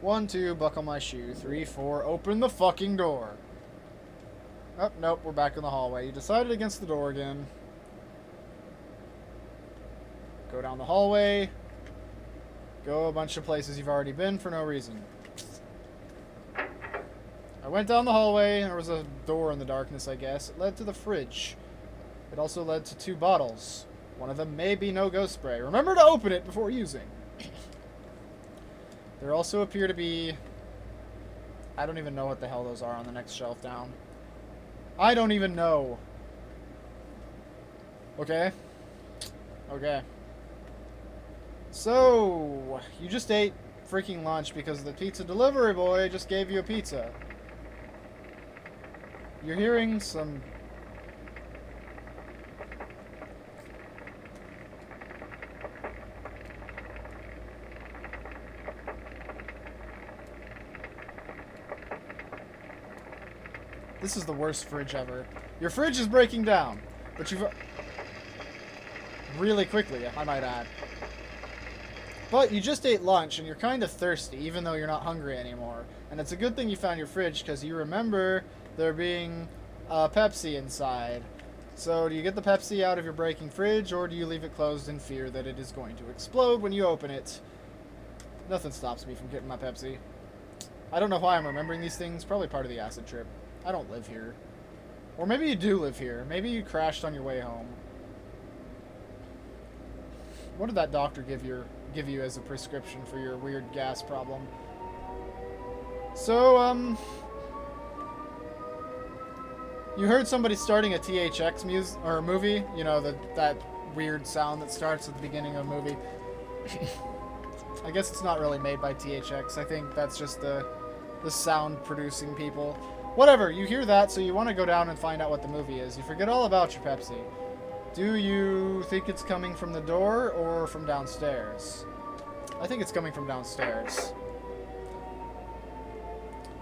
1, 2, buckle my shoe. 3, 4, open the fucking door. Oh, nope, we're back in the hallway. You decided against the door again. Go down the hallway. Go a bunch of places you've already been for no reason. I went down the hallway, and there was a door in the darkness, I guess. It led to the fridge. It also led to 2 bottles. One of them may be no ghost spray. Remember to open it before using. There also appear to be... I don't even know what the hell those are on the next shelf down. I don't even know. Okay. Okay. So, you just ate freaking lunch because the pizza delivery boy just gave you a pizza. You're hearing some... This is the worst fridge ever. Your fridge is breaking down, but you've... Really quickly, I might add. But you just ate lunch, and you're kind of thirsty, even though you're not hungry anymore. And it's a good thing you found your fridge, because you remember there being Pepsi inside. So do you get the Pepsi out of your breaking fridge, or do you leave it closed in fear that it is going to explode when you open it? Nothing stops me from getting my Pepsi. I don't know why I'm remembering these things. Probably part of the acid trip. I don't live here. Or maybe you do live here. Maybe you crashed on your way home. What did that doctor give you as a prescription for your weird gas problem? So, you heard somebody starting a THX movie? You know, that weird sound that starts at the beginning of a movie. I guess it's not really made by THX. I think that's just the sound producing people. Whatever, you hear that, so you want to go down and find out what the movie is. You forget all about your Pepsi. Do you think it's coming from the door or from downstairs? I think it's coming from downstairs.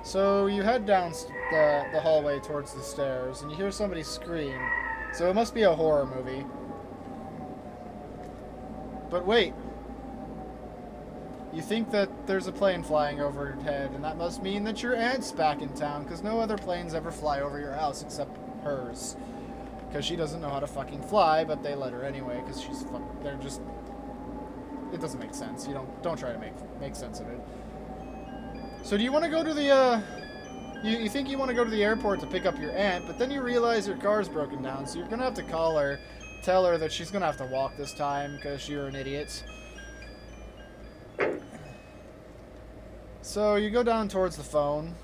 So you head down the hallway towards the stairs, and you hear somebody scream. So it must be a horror movie. But wait. You think that there's a plane flying overhead, and that must mean that your aunt's back in town, because no other planes ever fly over your house except hers. Because she doesn't know how to fucking fly, but they let her anyway, because they're just... It doesn't make sense. You don't try to make sense of it. So do you want to go to the, You think you want to go to the airport to pick up your aunt, but then you realize your car's broken down, so you're going to have to call her, tell her that she's going to have to walk this time, because you're an idiot. So you go down towards the phone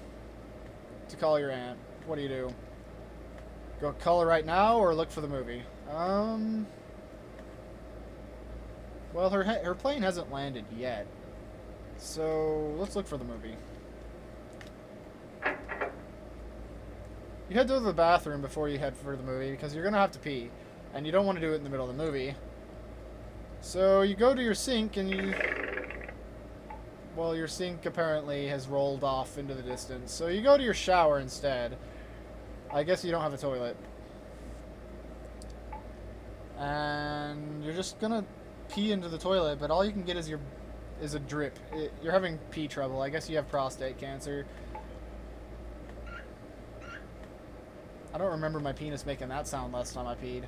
to call your aunt. What do? Go call her right now or look for the movie? Well, her plane hasn't landed yet. So let's look for the movie. You head to the bathroom before you head for the movie because you're going to have to pee. And you don't want to do it in the middle of the movie. So you go to your sink and you... Well, your sink apparently has rolled off into the distance. So you go to your shower instead. I guess you don't have a toilet. And you're just gonna pee into the toilet, but all you can get is a drip. You're having pee trouble. I guess you have prostate cancer. I don't remember my penis making that sound last time I peed.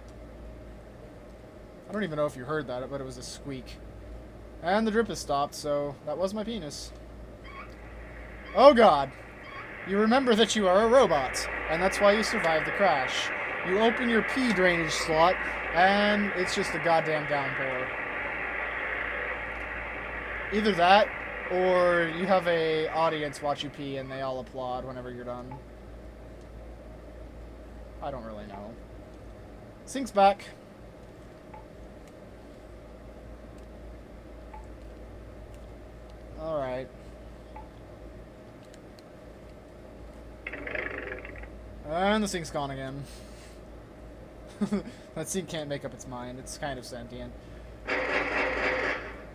I don't even know if you heard that, but it was a squeak. And the drip has stopped, so that was my penis. Oh god! You remember that you are a robot, and that's why you survived the crash. You open your pee drainage slot, and it's just a goddamn downpour. Either that, or you have a audience watch you pee and they all applaud whenever you're done. I don't really know. Sink's back. Alright. And the sink's gone again. That sink can't make up its mind. It's kind of sentient.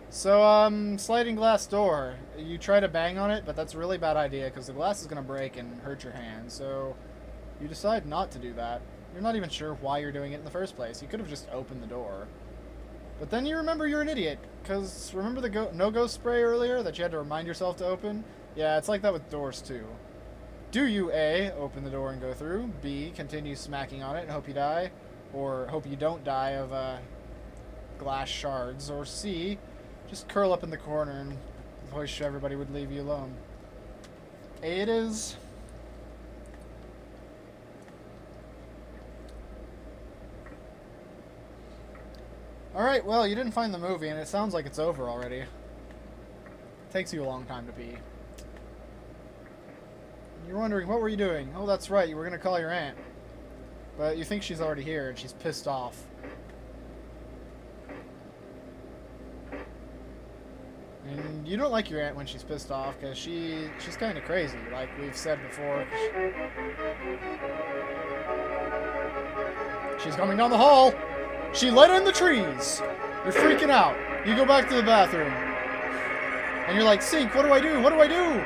So, sliding glass door. You try to bang on it, but that's a really bad idea because the glass is going to break and hurt your hand. So, you decide not to do that. You're not even sure why you're doing it in the first place. You could have just opened the door. But then you remember you're an idiot. Because remember the no-ghost spray earlier that you had to remind yourself to open? Yeah, it's like that with doors too. Do you A, open the door and go through? B, continue smacking on it and hope you die? Or hope you don't die of glass shards? Or C, just curl up in the corner and wish everybody would leave you alone? A it is. Alright, well, you didn't find the movie, and it sounds like it's over already. It takes you a long time to pee. You're wondering, what were you doing? Oh, that's right, you were going to call your aunt. But you think she's already here, and she's pissed off. And you don't like your aunt when she's pissed off, because she's kind of crazy, like we've said before. She's coming down the hall! She let in the trees! You're freaking out. You go back to the bathroom. And you're like, Sink, what do I do? What do I do?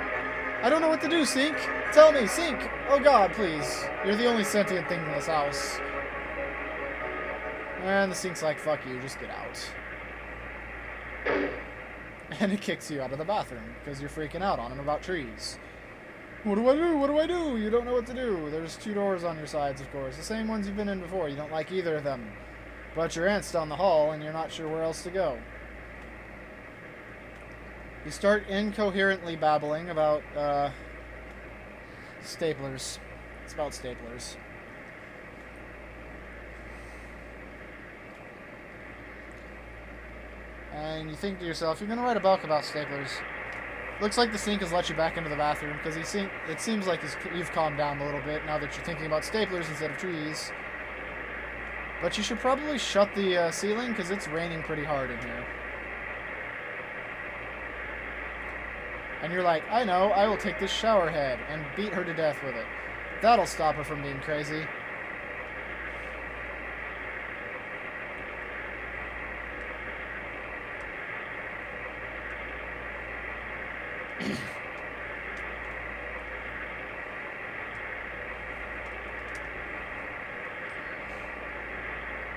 I don't know what to do, Sink. Tell me, Sink. Oh God, please. You're the only sentient thing in this house. And the Sink's like, fuck you, just get out. And it kicks you out of the bathroom, because you're freaking out on him about trees. What do I do? What do I do? You don't know what to do. There's 2 doors on your sides, of course. The same ones you've been in before. You don't like either of them. But your aunt's down the hall, and you're not sure where else to go. You start incoherently babbling about, staplers. It's about staplers. And you think to yourself, you're going to write a book about staplers. Looks like the Sink has let you back into the bathroom, because it seems like you've calmed down a little bit now that you're thinking about staplers instead of trees. But you should probably shut the ceiling, because it's raining pretty hard in here. And you're like, I know, I will take this shower head and beat her to death with it. That'll stop her from being crazy.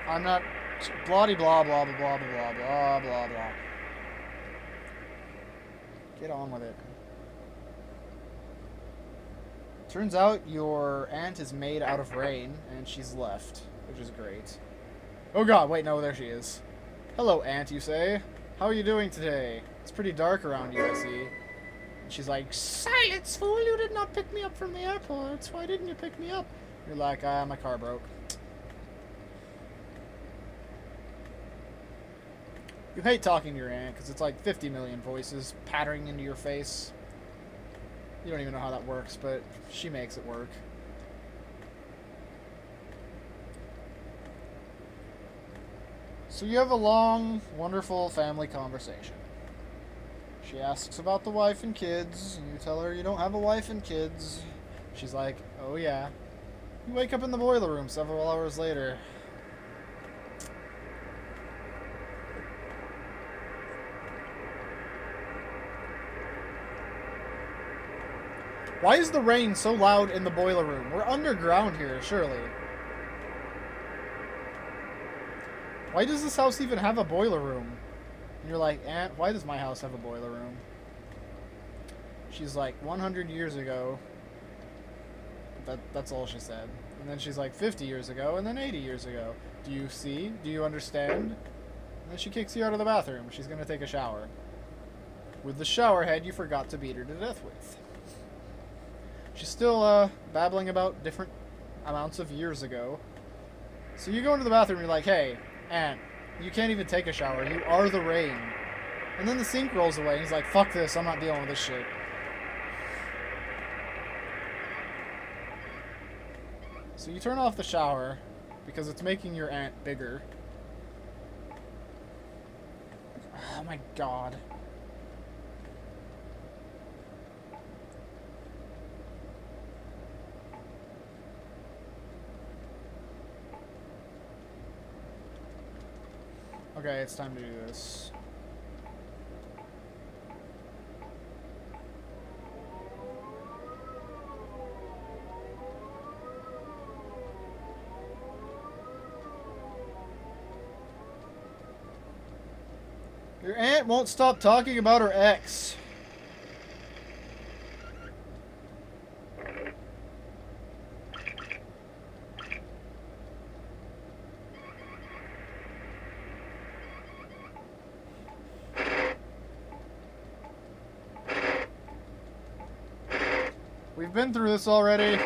I'm not... Blah-de blah blah blah blah blah blah blah blah. Get on with it. Turns out your aunt is made out of rain, and she's left, which is great. Oh God, wait, no, there she is. Hello, aunt, you say. How are you doing today? It's pretty dark around you, I see. And she's like, silence, fool, you did not pick me up from the airport. Why didn't you pick me up? You're like, my car broke. You hate talking to your aunt, because it's like 50 million voices pattering into your face. You don't even know how that works, but she makes it work. So you have a long, wonderful family conversation. She asks about the wife and kids, and you tell her you don't have a wife and kids. She's like, oh yeah. You wake up in the boiler room several hours later. Why is the rain so loud in the boiler room? We're underground here, surely. Why does this house even have a boiler room? And you're like, Aunt, why does my house have a boiler room? She's like, 100 years ago. That's all she said. And then she's like, 50 years ago, and then 80 years ago. Do you see? Do you understand? And then she kicks you out of the bathroom. She's going to take a shower. With the shower head you forgot to beat her to death with. She's still babbling about different amounts of years ago. So you go into the bathroom and you're like, hey, Aunt, you can't even take a shower. You are the rain. And then the Sink rolls away and he's like, fuck this, I'm not dealing with this shit. So you turn off the shower because it's making your aunt bigger. Oh my God. Okay, it's time to do this. Your aunt won't stop talking about her ex. We've been through this already.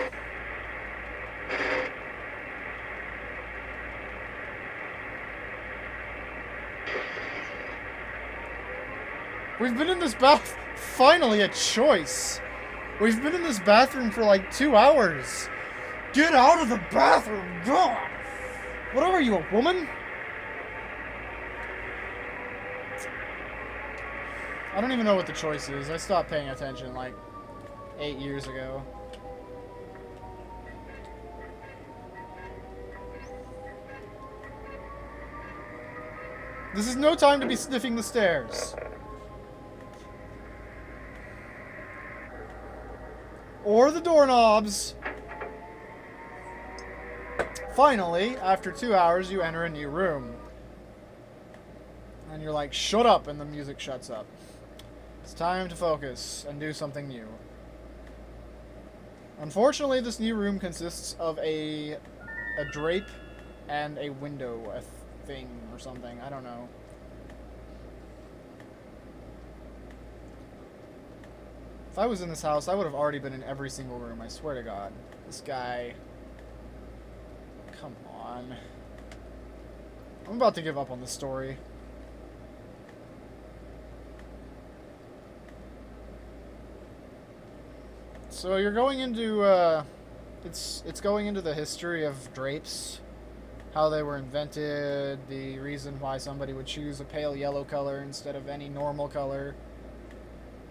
We've been in this bath. Finally, a choice. We've been in this bathroom for like 2 hours. Get out of the bathroom! God! What are you, a woman? I don't even know what the choice is. I stopped paying attention like 8 years ago. This is no time to be sniffing the stairs. Or the doorknobs. Finally, after 2 hours, you enter a new room. And you're like, shut up, and the music shuts up. It's time to focus and do something new. Unfortunately, this new room consists of a drape and a window, a thing or something. I don't know. If I was in this house, I would have already been in every single room, I swear to God. This guy... Come on. I'm about to give up on this story. So you're going into, it's going into the history of drapes. How they were invented, the reason why somebody would choose a pale yellow color instead of any normal color.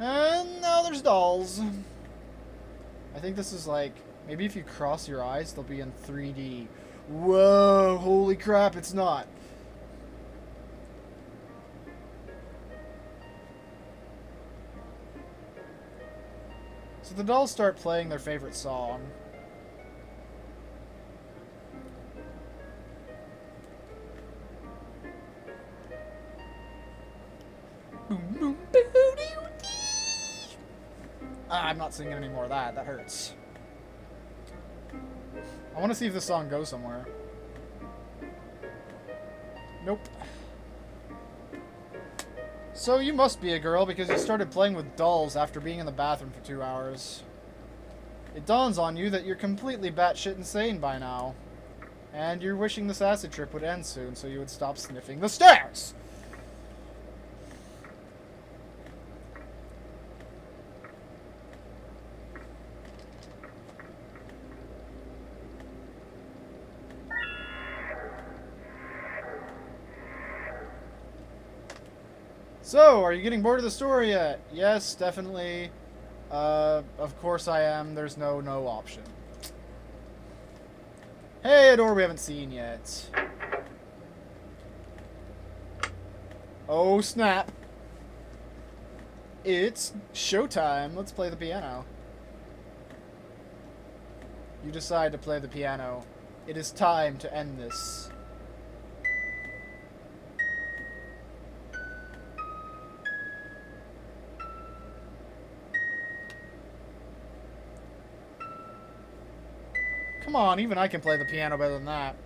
And now there's dolls. I think this is like, maybe if you cross your eyes, they'll be in 3D. Whoa, holy crap, it's not. So the dolls start playing their favorite song. I'm not singing any more of that. That hurts. I want to see if this song goes somewhere. Nope. So you must be a girl because you started playing with dolls after being in the bathroom for 2 hours. It dawns on you that you're completely batshit insane by now. And you're wishing this acid trip would end soon so you would stop sniffing the stairs! So, are you getting bored of the story yet? Yes, definitely. Of course I am. There's no option. Hey, a door we haven't seen yet. Oh, snap. It's showtime. Let's play the piano. You decide to play the piano. It is time to end this. Come on, even I can play the piano better than that.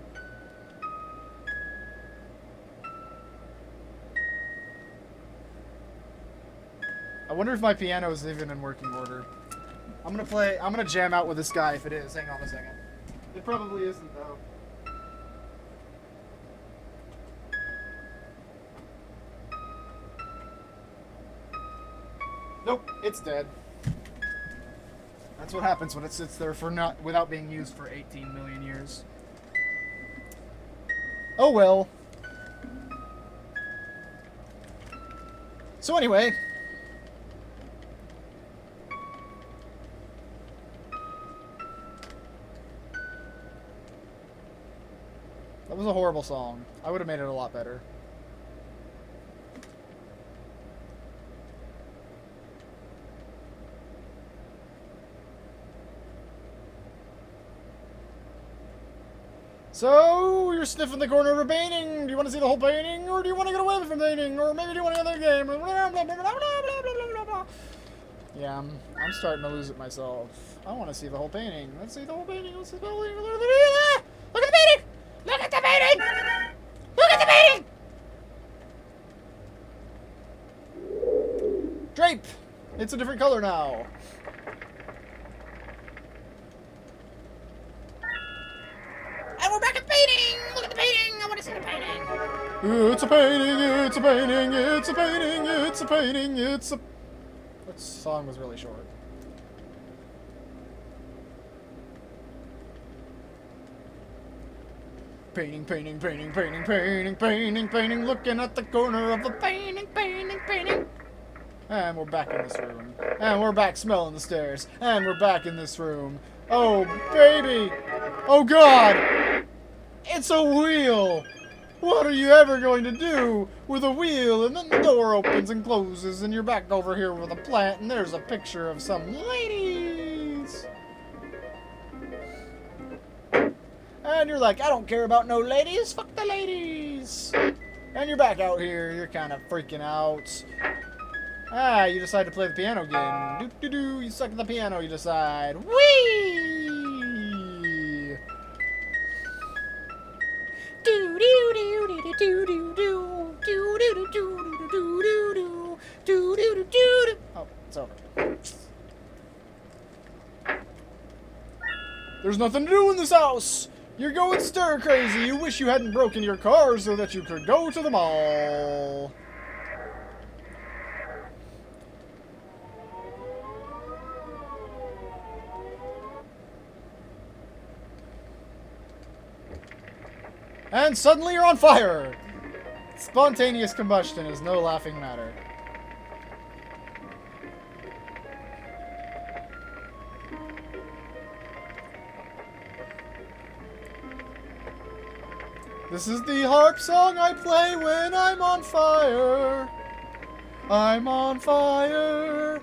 I wonder if my piano is even in working order. I'm gonna jam out with this guy if it is. Hang on a second. It probably isn't though. Nope, it's dead. That's what happens when it sits there for without being used for 18 million years. Oh well. So anyway. That was a horrible song. I would have made it a lot better. So, you're sniffing the corner of a painting. Do you want to see the whole painting? Or do you want to get away from the painting? Or maybe do you want another game? Yeah, I'm starting to lose it myself. I want to see the whole painting. Let's see the whole painting. Let's see the whole painting. Look at the painting! Look at the painting! Look at the painting! Look at the painting! Drape! It's a different color now. And we're back at painting! Look at the painting! I want to see the painting! It's a painting, it's a painting, it's a painting, it's a painting, it's a... That song was really short. Painting, painting, painting, painting, painting, painting, painting, looking at the corner of the painting, painting, painting. And we're back in this room. And we're back smelling the stairs. And we're back in this room. Oh, baby! Oh, God! It's a wheel! What are you ever going to do with a wheel? And then the door opens and closes, and you're back over here with a plant, and there's a picture of some ladies. And you're like, I don't care about no ladies. Fuck the ladies. And you're back out here. You're kind of freaking out. Ah, you decide to play the piano again. Do-do-do. You suck at the piano, you decide. Whee! Oh, it's over. There's nothing to do in this house! You're going stir crazy! You wish you hadn't broken your car so that you could go to the mall! And suddenly you're on fire! Spontaneous combustion is no laughing matter. This is the harp song I play when I'm on fire. I'm on fire.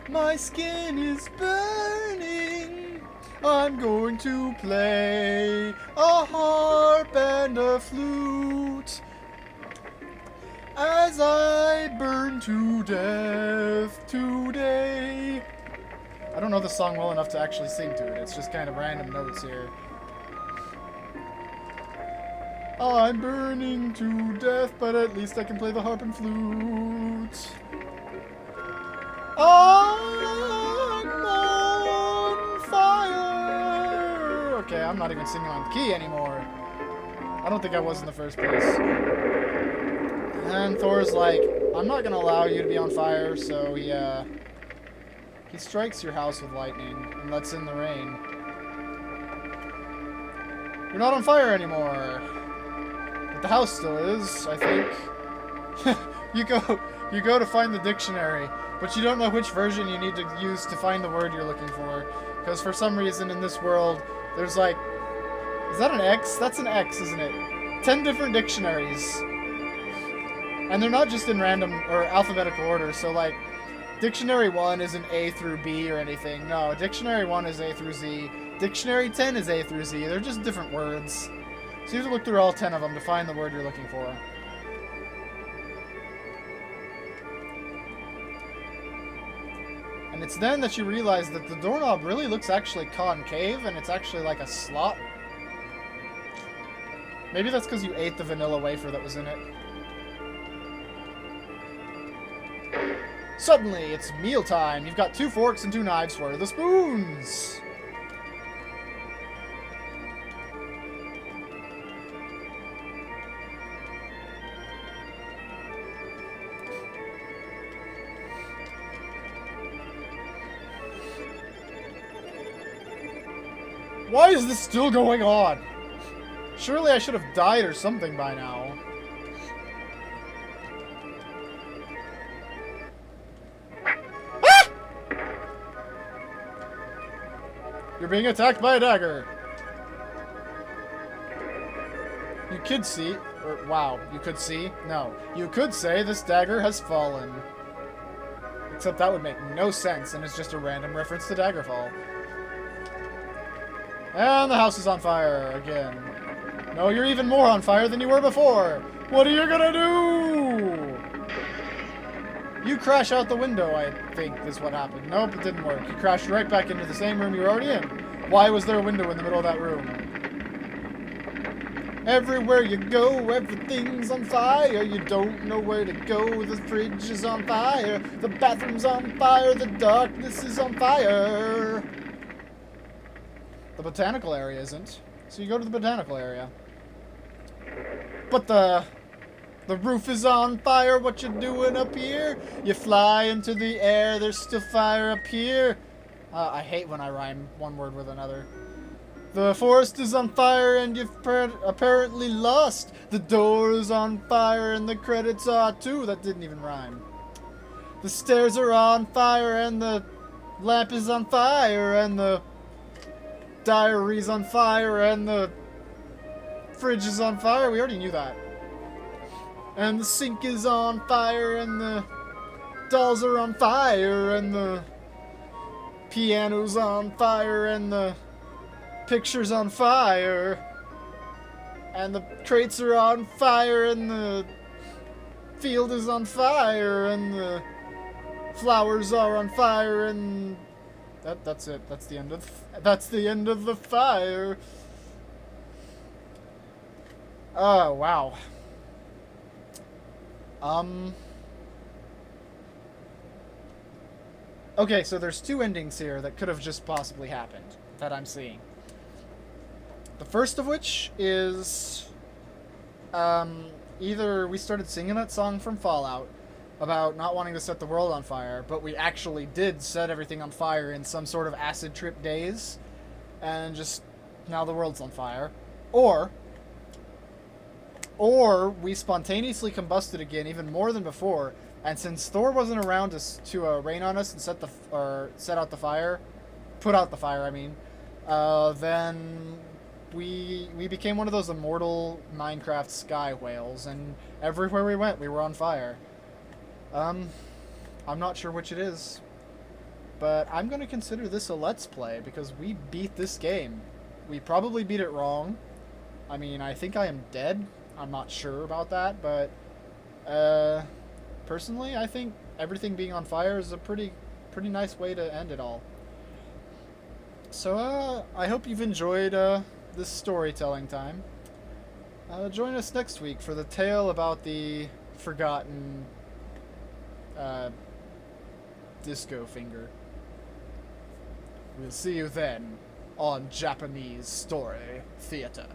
My skin is burning. I'm going to play a harp and a flute as I burn to death today. I don't know the song well enough to actually sing to it. It's just kind of random notes here. I'm burning to death, but at least I can play the harp and flute. I'm on fire. Okay, I'm not even singing on key anymore. I don't think I was in the first place. And Thor's like, I'm not gonna allow you to be on fire, so he strikes your house with lightning and lets in the rain. You're not on fire anymore. But the house still is, I think. You go to find the dictionary, but you don't know which version you need to use to find the word you're looking for. Because for some reason in this world, there's like... Is that an X? That's an X, isn't it? 10 different dictionaries. And they're not just in random or alphabetical order, so like... Dictionary 1 isn't A through B or anything. No, Dictionary 1 is A through Z. Dictionary 10 is A through Z. They're just different words. So you have to look through all 10 of them to find the word you're looking for. And it's then that you realize that the doorknob really looks actually concave, and it's actually like a slot. Maybe that's because you ate the vanilla wafer that was in it. Suddenly, it's mealtime. You've got 2 forks and 2 knives. Where are the spoons? Why is this still going on? Surely I should have died or something by now. Ah! You're being attacked by a dagger. You could see, or wow, you could see? No. You could say this dagger has fallen. Except that would make no sense, and it's just a random reference to Daggerfall. And the house is on fire again. No, you're even more on fire than you were before. What are you gonna do? You crash out the window, I think, is what happened. Nope, it didn't work. You crashed right back into the same room you were already in. Why was there a window in the middle of that room? Everywhere you go, everything's on fire. You don't know where to go. The fridge is on fire. The bathroom's on fire. The darkness is on fire. The botanical area isn't. So you go to the botanical area. But the roof is on fire. What you doing up here? You fly into the air. There's still fire up here. I hate when I rhyme one word with another. The forest is on fire and you've apparently lost. The door is on fire and the credits are too. That didn't even rhyme. The stairs are on fire and the lamp is on fire and the diary's on fire and the fridge is on fire. We already knew that. And the sink is on fire and the dolls are on fire and the piano's on fire and the picture's on fire and the crates are on fire and the field is on fire and the flowers are on fire and that's it. That's the end of the fire. Oh, wow. Okay, so there's two endings here that could have just possibly happened that I'm seeing. The first of which is either we started singing that song from Fallout about not wanting to set the world on fire, but we actually did set everything on fire in some sort of acid trip daze, and just now the world's on fire. Or we spontaneously combusted again, even more than before, and since Thor wasn't around to rain on us and set out the fire, put out the fire, I mean, then we became one of those immortal Minecraft sky whales, and everywhere we went, we were on fire. I'm not sure which it is, but I'm going to consider this a Let's Play, because we beat this game. We probably beat it wrong. I mean, I think I am dead. I'm not sure about that, but, personally, I think everything being on fire is a pretty nice way to end it all. So, I hope you've enjoyed, this storytelling time. Join us next week for the tale about the forgotten, disco finger. We'll see you then on Japanese Story Theater.